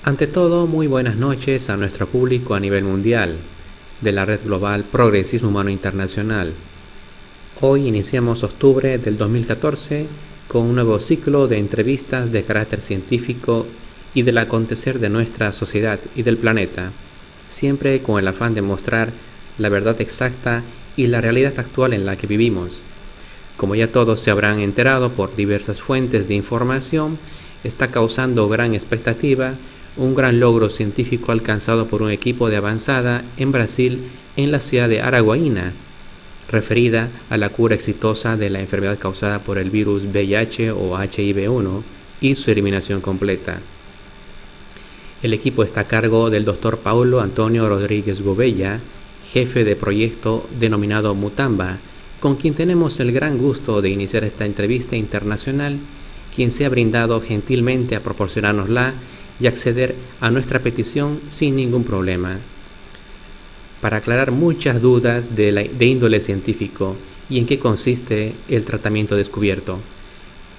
Ante todo, muy buenas noches a nuestro público a nivel mundial de la red global Progresismo Humano Internacional. Hoy iniciamos octubre del 2014 con un nuevo ciclo de entrevistas de carácter científico y del acontecer de nuestra sociedad y del planeta, siempre con el afán de mostrar la verdad exacta y la realidad actual en la que vivimos. Como ya todos se habrán enterado por diversas fuentes de información, está causando gran expectativa un gran logro científico alcanzado por un equipo de avanzada en Brasil, en la ciudad de Araguaína, referida a la cura exitosa de la enfermedad causada por el virus VIH o HIV-1 y su eliminación completa. El equipo está a cargo del Dr. Paulo Antonio Rodríguez Gobella, jefe de proyecto denominado Mutamba, con quien tenemos el gran gusto de iniciar esta entrevista internacional, quien se ha brindado gentilmente a proporcionárnosla y acceder a nuestra petición sin ningún problema, para aclarar muchas dudas de índole científico y en qué consiste el tratamiento descubierto.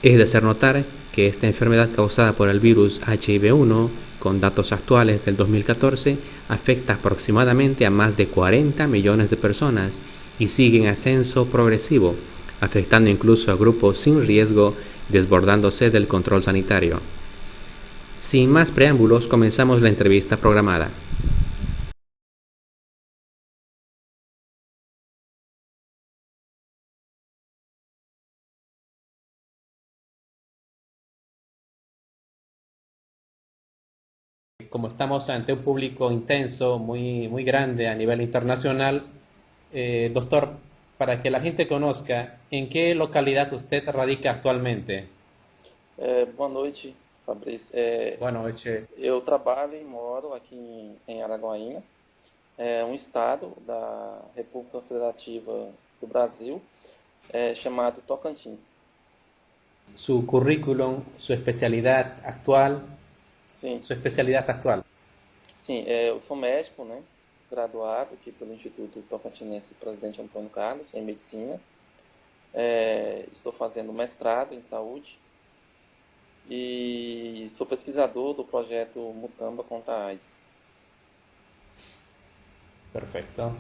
Es de hacer notar que esta enfermedad causada por el virus HIV-1, con datos actuales del 2014, afecta aproximadamente a más de 40 millones de personas y sigue en ascenso progresivo, afectando incluso a grupos sin riesgo, desbordándose del control sanitario. Sin más preámbulos, comenzamos la entrevista programada. Como estamos ante un público intenso, muy grande a nivel internacional, doctor, para que la gente conozca, ¿en qué localidad usted radica actualmente? Boa noite, Fabrício. Buenas noches. Eu trabalho e moro aqui em Araguaína, um estado da República Federativa do Brasil, chamado Tocantins. Su currículum, Sim, su especialidad actual. sim, eu sou médico, né? Graduado aqui pelo Instituto Tocantinense Presidente Antônio Carlos, em medicina. Estou fazendo mestrado em saúde e sou pesquisador do projeto Mutamba contra a AIDS. Perfecto.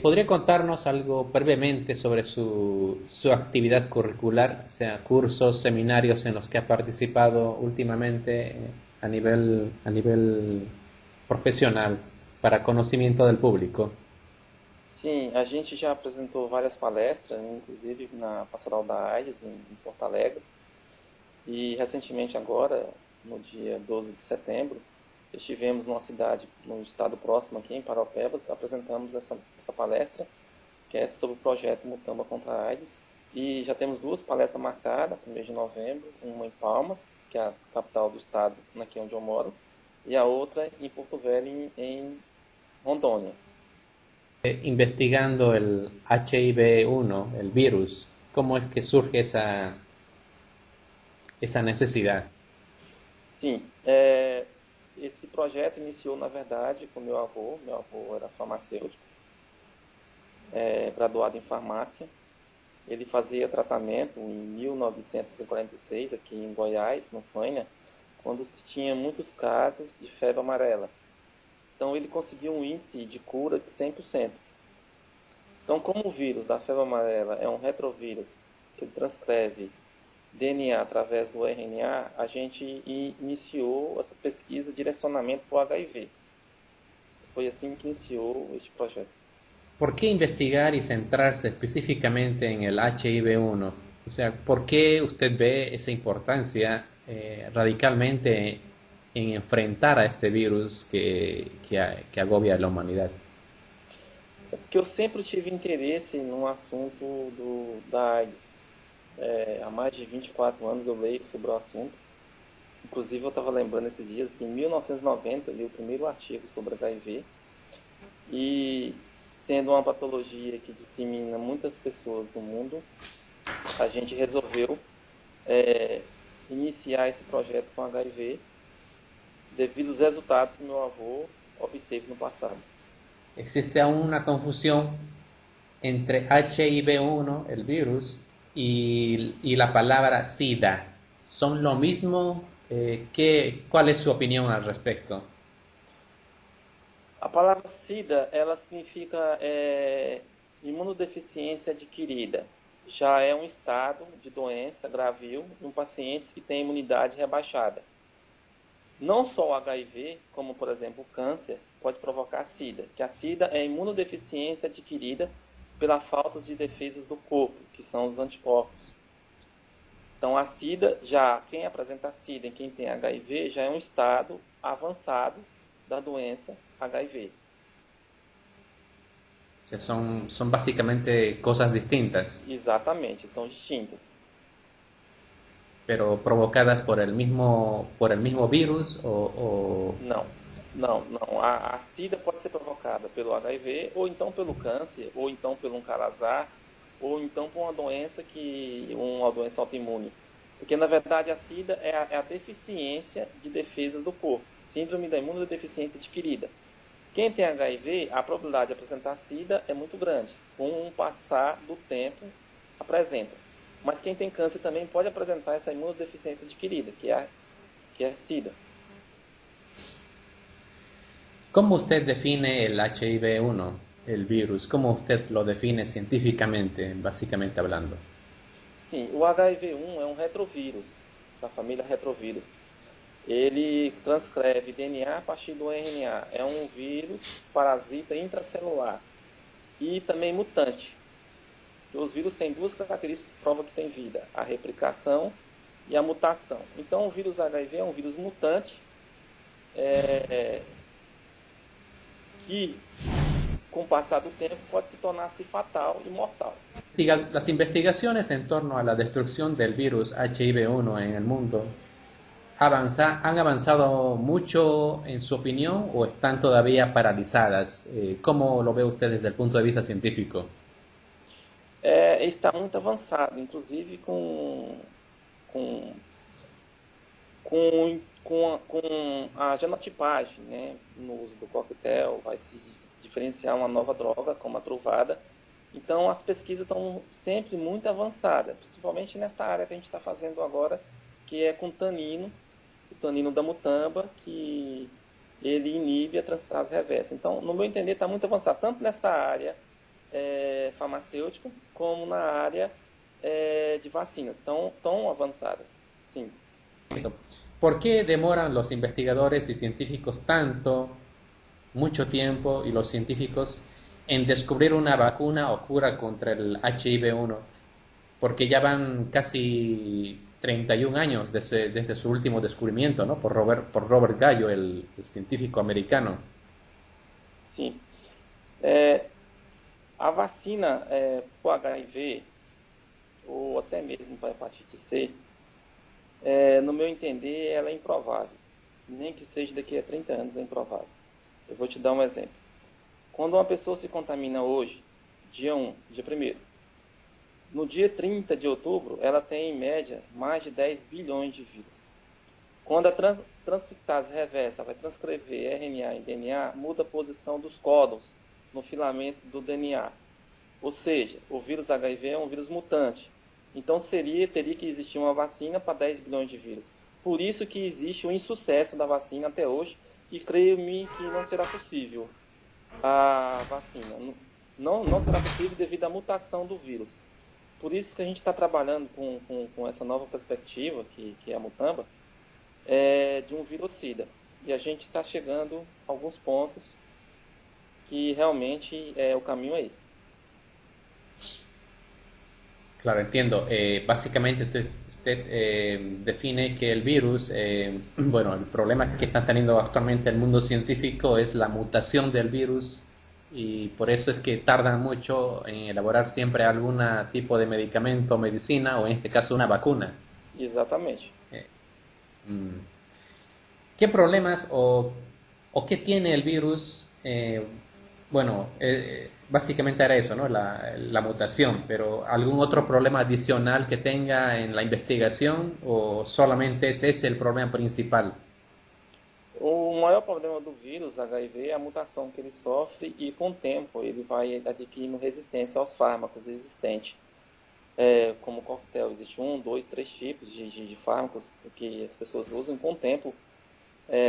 ¿Podría contarnos algo brevemente sobre su actividad curricular, o sea, cursos, seminarios en los que ha participado últimamente a nivel profesional, para conocimiento del público? Sim, a gente já apresentou várias palestras, inclusive na Pastoral da AIDS, em Porto Alegre. E recentemente agora, no dia 12 de setembro, estivemos numa cidade, num estado próximo aqui, em Paraupebas, apresentamos essa palestra, que é sobre o projeto Mutamba contra a AIDS. E já temos duas palestras marcadas para o mês de novembro, uma em Palmas, que é a capital do estado, aqui onde eu moro, e a outra em Porto Velho, em Rondônia. Investigando el HIV-1, el virus, ¿cómo es que surge esa necesidad? Sim, esse projeto iniciou, na verdade, com meu avô. Meu avô era farmacêutico, graduado em farmácia. Ele fazia tratamento em 1946, aqui em Goiás, no Fanha, quando se tinha muitos casos de febre amarela. Então ele conseguiu um índice de cura de 100%. Então, como o vírus da febre amarela é um retrovírus que transcreve DNA através do RNA, a gente iniciou essa pesquisa de direcionamento para o HIV. Foi assim que iniciou este projeto. ¿Por qué investigar y centrarse específicamente en el HIV-1? O sea, ¿por qué usted ve esa importancia radicalmente en enfrentar a este virus que agobia a la humanidad? É porque eu sempre tive interesse no assunto da AIDS. Há mais de 24 anos eu leio sobre o assunto. Inclusive eu estava lembrando esses dias que em 1990 eu li o primeiro artigo sobre HIV. E sendo uma patologia que dissemina muitas pessoas no mundo, a gente resolveu iniciar esse projeto com HIV devido aos resultados que meu avô obteve no passado. Existe aún una confusión entre HIV-1, el virus, y la palabra SIDA. ¿Son lo mismo ¿Cuál es su opinión al respecto? A palavra SIDA, ela significa imunodeficiência adquirida. Já é um estado de doença gravio em pacientes que têm imunidade rebaixada. Não só o HIV, como por exemplo o câncer, pode provocar SIDA, que a SIDA é a imunodeficiência adquirida pela falta de defesas do corpo, que são os anticorpos. Então a SIDA, já quem apresenta SIDA em quem tem HIV, já é um estado avançado da doença HIV. O sea, son básicamente cosas distintas, Exatamente, são distintas. pero provocadas por el mismo virus Não. A SIDA pode ser provocada pelo HIV, ou então pelo câncer, ou então pelo um calazar, ou então por uma doença autoimune. Porque na verdade a SIDA é a deficiência de defesas do corpo, síndrome da imunodeficiência adquirida. Quem tem HIV, a probabilidade de apresentar SIDA é muito grande. Com o passar do tempo, apresenta. Mas quem tem câncer também pode apresentar essa imunodeficiência adquirida, que é SIDA. ¿Cómo usted define el HIV-1, el virus? ¿Cómo usted lo define científicamente, básicamente hablando? Sim, o HIV-1 é um retrovírus, da família retrovírus. Ele transcreve DNA a partir do RNA. É um vírus parasita intracelular e também mutante. Os vírus têm duas características que provam que tem vida: a replicação e a mutação. Então, o vírus HIV é um vírus mutante que, com o passar do tempo, pode se tornar-se fatal e mortal. Las investigaciones en torno a la destrucción del virus HIV-1 en el mundo han avanzado mucho en su opinión o están todavía paralizadas. ¿Cómo lo ve usted desde el punto de vista científico? Está muito avançado, inclusive com a genotipagem, né? No uso do coquetel, vai se diferenciar uma nova droga, como a truvada. Então, as pesquisas estão sempre muito avançadas, principalmente nesta área que a gente está fazendo agora, que é com tanino, o tanino da mutamba, que ele inibe a transcriptase reversa. Então, no meu entender, está muito avançado, tanto nessa área farmacêutica, como na área de vacinas. Estão avançadas, sim. ¿Por qué demoran los investigadores y científicos mucho tiempo, y los científicos en descubrir una vacuna o cura contra el HIV-1? Porque ya van casi 31 años desde su último descubrimiento, ¿no? Por Robert Gallo, el científico americano. Sim. A vacina para o HIV, ou até mesmo para a hepatite C, no meu entender, ela é improvável. Nem que seja daqui a 30 anos, é improvável. Eu vou te dar um exemplo. Quando uma pessoa se contamina hoje, dia 1º, no dia 30 de outubro, ela tem, em média, mais de 10 bilhões de vírus. Quando a transcriptase reversa vai transcrever RNA em DNA, muda a posição dos códons no filamento do DNA. Ou seja, o vírus HIV é um vírus mutante. Então teria que existir uma vacina para 10 bilhões de vírus. Por isso que existe o insucesso da vacina até hoje, e creio-me que não será possível a vacina. Não será possível devido à mutação do vírus. Por isso que a gente está trabalhando com essa nova perspectiva, que é a mutamba, de um virocida. E a gente está chegando a alguns pontos que realmente o caminho é esse. Claro, entiendo. Básicamente usted define que el virus, bueno, el problema que está teniendo actualmente el mundo científico es la mutación del virus, y por eso es que tardan mucho en elaborar siempre algún tipo de medicamento o medicina, o en este caso una vacuna. Exatamente. ¿Qué problemas o qué tiene el virus? Bueno, básicamente era eso, ¿no? La mutación, pero ¿algún otro problema adicional que tenga en la investigación, o solamente ese es el problema principal? O maior problema do vírus HIV é a mutação que ele sofre, e com o tempo ele vai adquirindo resistência aos fármacos existentes. como coquetel. Existe um, dois, três tipos de fármacos que as pessoas usam e com o tempo,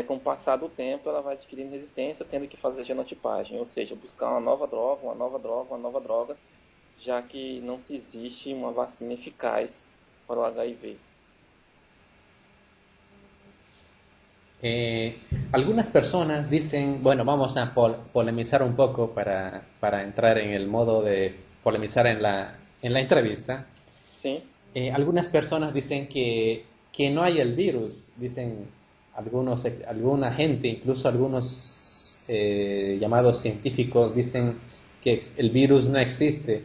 com o passar do tempo, ela vai adquirindo resistência, tendo que fazer genotipagem, ou seja, buscar uma nova droga, uma nova droga, uma nova droga, já que não se existe uma vacina eficaz para o HIV. Algunas personas dicen, bueno, vamos a polemizar un poco para entrar en el modo de polemizar en la entrevista. Sim. Algunas personas dicen que no hay el virus, dicen alguna gente, incluso algunos llamados científicos dicen que el virus no existe.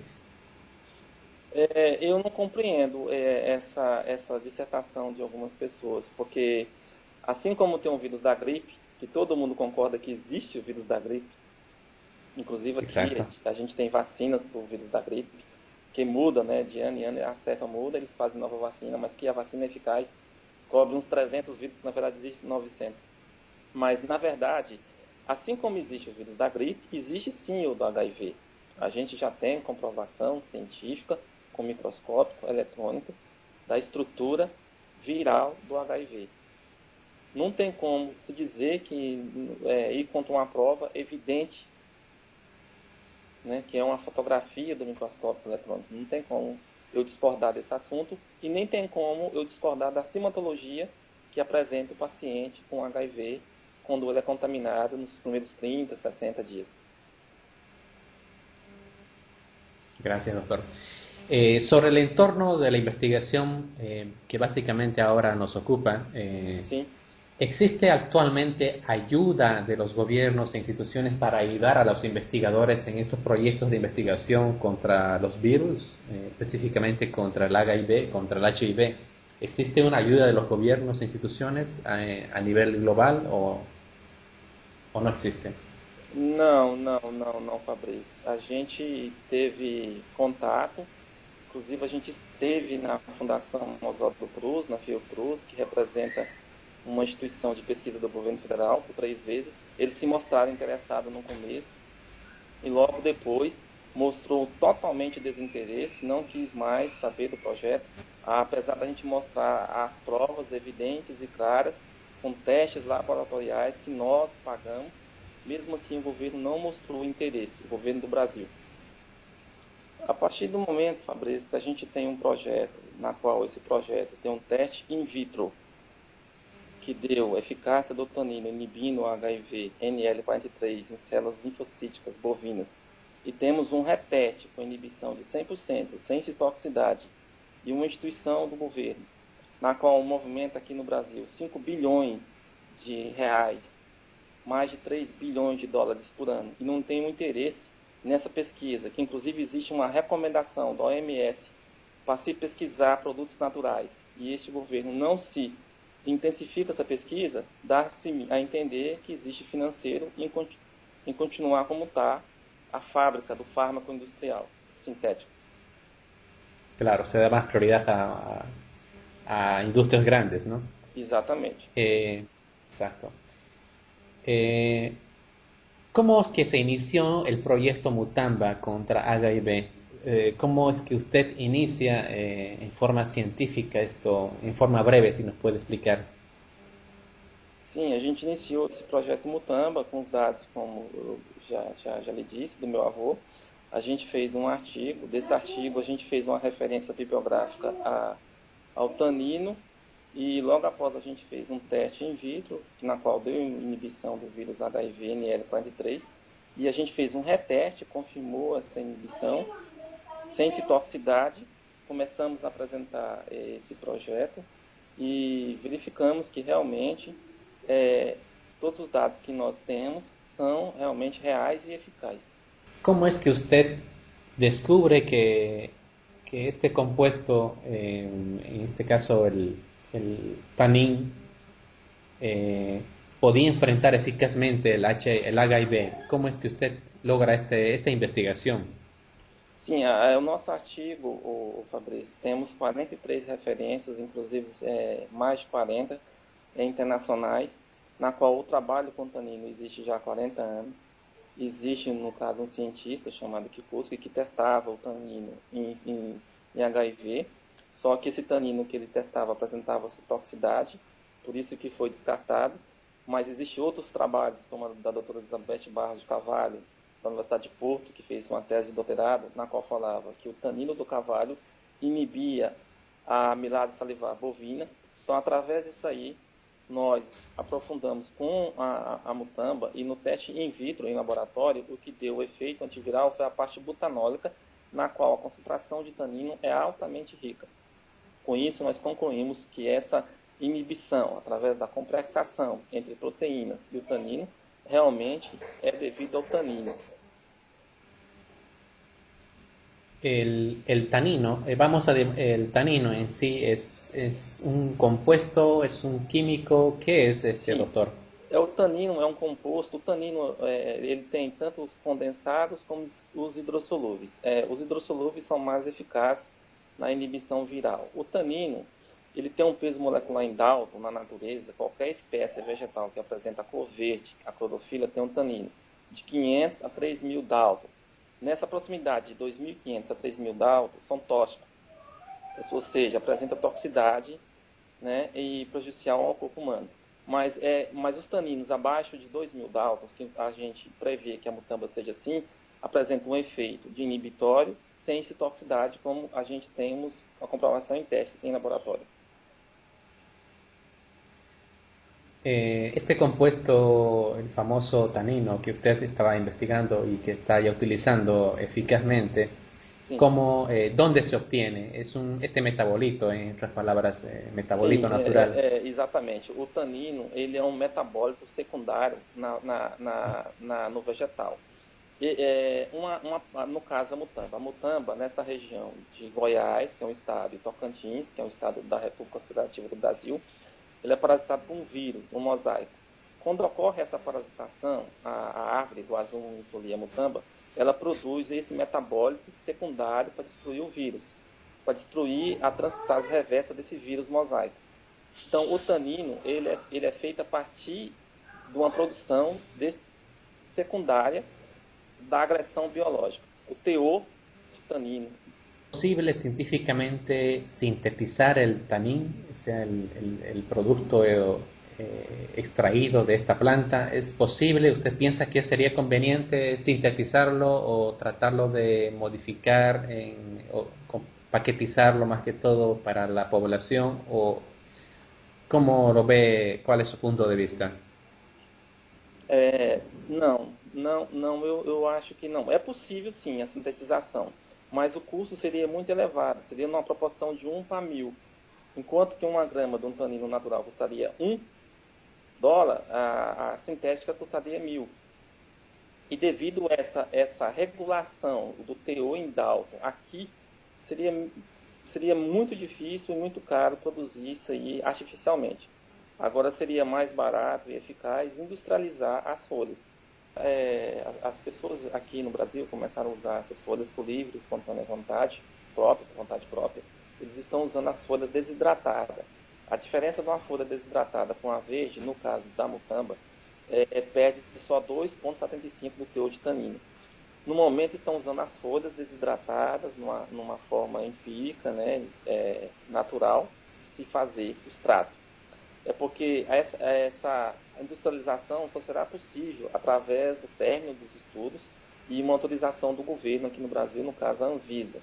Eu não compreendo essa dissertação de algumas pessoas, porque assim como tem o vírus da gripe, que todo mundo concorda que existe o vírus da gripe, inclusive aqui Exacto. a gente tem vacinas para o vírus da gripe, que muda, né, de ano em ano, a cepa muda, eles fazem nova vacina, mas que a vacina eficaz cobre uns 300 vírus, que na verdade existe 900. Mas, na verdade, assim como existe o vírus da gripe, existe sim o do HIV. A gente já tem comprovação científica, com microscópio eletrônico, da estrutura viral do HIV. Não tem como se dizer que ir contra uma prova evidente, né, que é uma fotografia do microscópio eletrônico. Não tem como eu discordar desse assunto e nem tem como eu discordar da simatologia que apresenta o paciente com HIV quando ele é contaminado nos primeiros 30, 60 dias. Gracias, doctor. Sobre el entorno de la investigación que básicamente ahora nos ocupa, Sim. ¿existe actualmente ayuda de los gobiernos e instituciones para ayudar a los investigadores en estos proyectos de investigación contra los virus, específicamente contra el HIV, contra el HIV? ¿Existe una ayuda de los gobiernos e instituciones a nivel global o no existe? Não, Fabrício. A gente teve contato, inclusive a gente esteve na Fundação Oswaldo Cruz, na Fiocruz, que representa uma instituição de pesquisa do governo federal, por 3 vezes. Eles se mostraram interessados no começo e logo depois mostrou totalmente desinteresse, não quis mais saber do projeto, apesar da gente mostrar as provas evidentes e claras, com testes laboratoriais que nós pagamos. Mesmo assim, o governo não mostrou interesse, o governo do Brasil. A partir do momento, Fabrício, que a gente tem um projeto, na qual esse projeto tem um teste in vitro, que deu eficácia do tanino inibindo o HIV NL43 em células linfocíticas bovinas, e temos um reteste com inibição de 100%, sem citotoxicidade, e uma instituição do governo, na qual movimenta aqui no Brasil 5 bilhões de reais, mais de 3 bilhões de dólares por ano, e não tem um interesse nessa pesquisa, que inclusive existe uma recomendação da OMS para se pesquisar produtos naturais, e este governo não se intensifica essa pesquisa, dá-se a entender que existe financeiro em continuar como está a fábrica do fármaco industrial sintético. Claro, se da más prioridad a industrias grandes, ¿no? Exatamente. Exacto. ¿Cómo es que se inició el proyecto Mutamba contra HIV? ¿Cómo es que usted inicia en forma científica esto, en forma breve, si nos puede explicar? Sim, a gente iniciou esse projeto Mutamba com os dados, como eu já lhe disse, do meu avô. A gente fez um artigo, desse artigo a gente fez uma referência bibliográfica ao tanino, e logo após a gente fez um teste in vitro, na qual deu inibição do vírus HIV NL43, e a gente fez um reteste, confirmou essa inibição, sem citotoxicidade. Começamos a apresentar esse projeto e verificamos que realmente todos os dados que nós temos são realmente reais e eficazes. ¿Cómo es que usted descubre que este compuesto, en este caso el tanin, podía enfrentar eficazmente el HIV? ¿Cómo es que usted logra esta investigación? Sim, o nosso artigo, o Fabrício, temos 43 referências, inclusive mais de 40 internacionais, na qual o trabalho com tanino existe já há 40 anos. Existe, no caso, um cientista chamado Kikuski que testava o tanino em em HIV, só que esse tanino que ele testava apresentava toxicidade, por isso que foi descartado, mas existem outros trabalhos, como a da doutora Elizabeth Barros de Carvalho, da Universidade de Porto, que fez uma tese de doutorado, na qual falava que o tanino do carvalho inibia a amilase salivar bovina. Então, através disso aí, nós aprofundamos com a mutamba e no teste in vitro, em laboratório, o que deu o efeito antiviral foi a parte butanólica, na qual a concentração de tanino é altamente rica. Com isso, nós concluímos que essa inibição, através da complexação entre proteínas e o tanino, realmente é devido ao tanino. El tanino, el tanino en sí es un compuesto, es un químico, ¿qué es este, Sim, doctor? o tanino é um composto, o tanino ele tem tanto os condensados como os hidrossolúveis. Os hidrossolúveis são mais eficazes na inibição viral. O tanino, ele tem um peso molecular em Dalton na natureza, qualquer espécie vegetal que apresenta a cor verde, a clorofila, tem um tanino de 500 a 3.000 Daltons. Nessa proximidade de 2.500 a 3.000 Daltons são tóxicos, ou seja, apresenta toxicidade, né, e prejudicial ao corpo humano. Mas os taninos abaixo de 2.000 Daltons, que a gente prevê que a mutamba seja assim, apresentam um efeito de inibitório sem citotoxicidade, como a gente temos a comprovação em testes em laboratório. Este compuesto, el famoso tanino que usted estaba investigando y que está ya utilizando eficazmente, Sim, ¿cómo, dónde se obtiene? Es este metabolito, en otras palabras, metabolito sim, natural. exatamente. O tanino ele é um metabólito secundário no vegetal. No caso, a mutamba. A mutamba, nesta região de Goiás, que é um estado, e Tocantins, que é um estado da República Federativa do Brasil, ele é parasitado por um vírus, um mosaico. Quando ocorre essa parasitação, a árvore do Azulfolia mutamba, ela produz esse metabólito secundário para destruir o vírus, para destruir a transcriptase reversa desse vírus mosaico. Então, o tanino ele é feito a partir de uma produção secundária da agressão biológica. O teor de tanino. ¿Es posible científicamente sintetizar el tanín, o sea, el producto extraído de esta planta? ¿Es posible? ¿Usted piensa que sería conveniente sintetizarlo o tratarlo de modificar o paquetizarlo más que todo para la población? ¿O cómo lo ve? ¿Cuál es su punto de vista? Não, eu acho que não. É possível sim a sintetização, mas o custo seria muito elevado, seria numa proporção de 1 para 1.000. Enquanto que uma grama de um tanino natural custaria $1, a sintética custaria 1.000. E devido a essa regulação do teor em Dalton aqui, seria muito difícil e muito caro produzir isso aí artificialmente. Agora seria mais barato e eficaz industrializar as folhas. As pessoas aqui no Brasil começaram a usar essas folhas por livre, espontânea vontade própria. Eles estão usando as folhas desidratadas. A diferença de uma folha desidratada com a verde, no caso da mutamba, perde só 2,75 do teor de tanino. No momento estão usando as folhas desidratadas numa forma empírica, né, natural, de se fazer o extrato. Porque essa industrialização só será possível através do término dos estudos e uma autorização do governo aqui no Brasil, no caso a Anvisa.